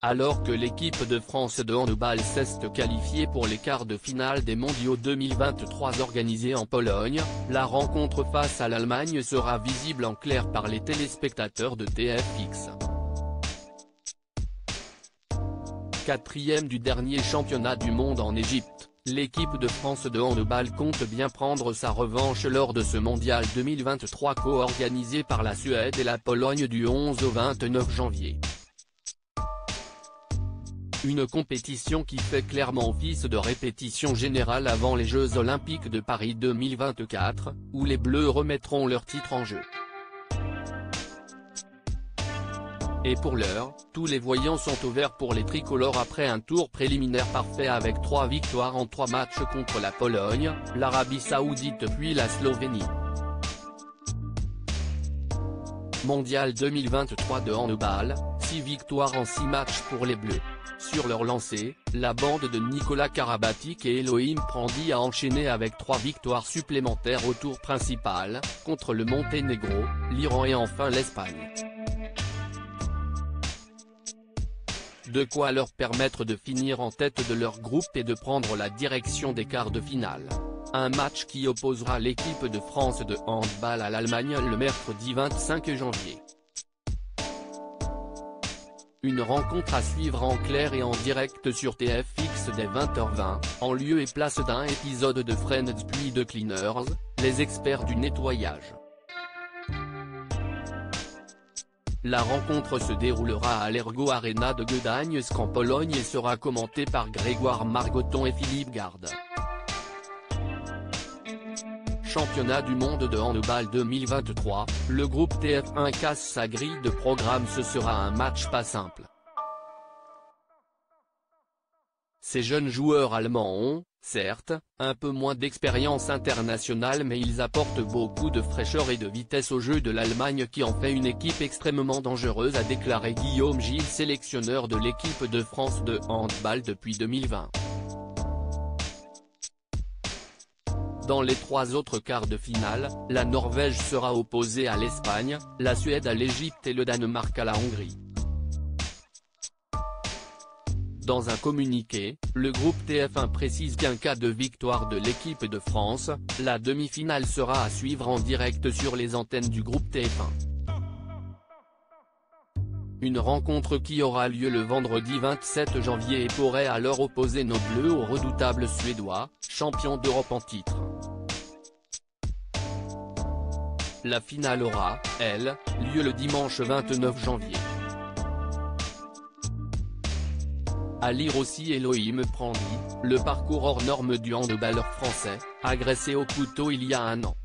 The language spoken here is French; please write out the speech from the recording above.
Alors que l'équipe de France de handball s'est qualifiée pour les quarts de finale des mondiaux 2023 organisés en Pologne, la rencontre face à l'Allemagne sera visible en clair par les téléspectateurs de TFX. Quatrième du dernier championnat du monde en Égypte, l'équipe de France de handball compte bien prendre sa revanche lors de ce mondial 2023 co-organisé par la Suède et la Pologne du 11 au 29 janvier. Une compétition qui fait clairement office de répétition générale avant les Jeux Olympiques de Paris 2024, où les Bleus remettront leur titre en jeu. Et pour l'heure, tous les voyants sont au vert pour les tricolores après un tour préliminaire parfait avec 3 victoires en 3 matchs contre la Pologne, l'Arabie Saoudite puis la Slovénie. Mondial 2023 de handball, 6 victoires en 6 matchs pour les Bleus. Sur leur lancée, la bande de Nicolas Karabatic et Elohim Prandi a enchaîné avec 3 victoires supplémentaires au tour principal, contre le Monténégro, l'Iran et enfin l'Espagne. De quoi leur permettre de finir en tête de leur groupe et de prendre la direction des quarts de finale. Un match qui opposera l'équipe de France de handball à l'Allemagne le mercredi 25 janvier. Une rencontre à suivre en clair et en direct sur TFX dès 20h20, en lieu et place d'un épisode de Friends puis de Cleaners, les experts du nettoyage. La rencontre se déroulera à l'Ergo Arena de Gdańsk en Pologne et sera commentée par Grégoire Margoton et Philippe Garde. Championnat du monde de handball 2023, le groupe TF1 casse sa grille de programme. Ce sera un match pas simple. Ces jeunes joueurs allemands ont, certes, un peu moins d'expérience internationale mais ils apportent beaucoup de fraîcheur et de vitesse au jeu de l'Allemagne qui en fait une équipe extrêmement dangereuse, a déclaré Guillaume Gilles, sélectionneur de l'équipe de France de handball depuis 2020. Dans les 3 autres quarts de finale, la Norvège sera opposée à l'Espagne, la Suède à l'Égypte et le Danemark à la Hongrie. Dans un communiqué, le groupe TF1 précise qu'en cas de victoire de l'équipe de France, la demi-finale sera à suivre en direct sur les antennes du groupe TF1. Une rencontre qui aura lieu le vendredi 27 janvier et pourrait alors opposer nos Bleus aux redoutables Suédois, champions d'Europe en titre. La finale aura, elle, lieu le dimanche 29 janvier. À lire aussi Elohim Prandi, le parcours hors norme du handballeur français, agressé au couteau il y a un an.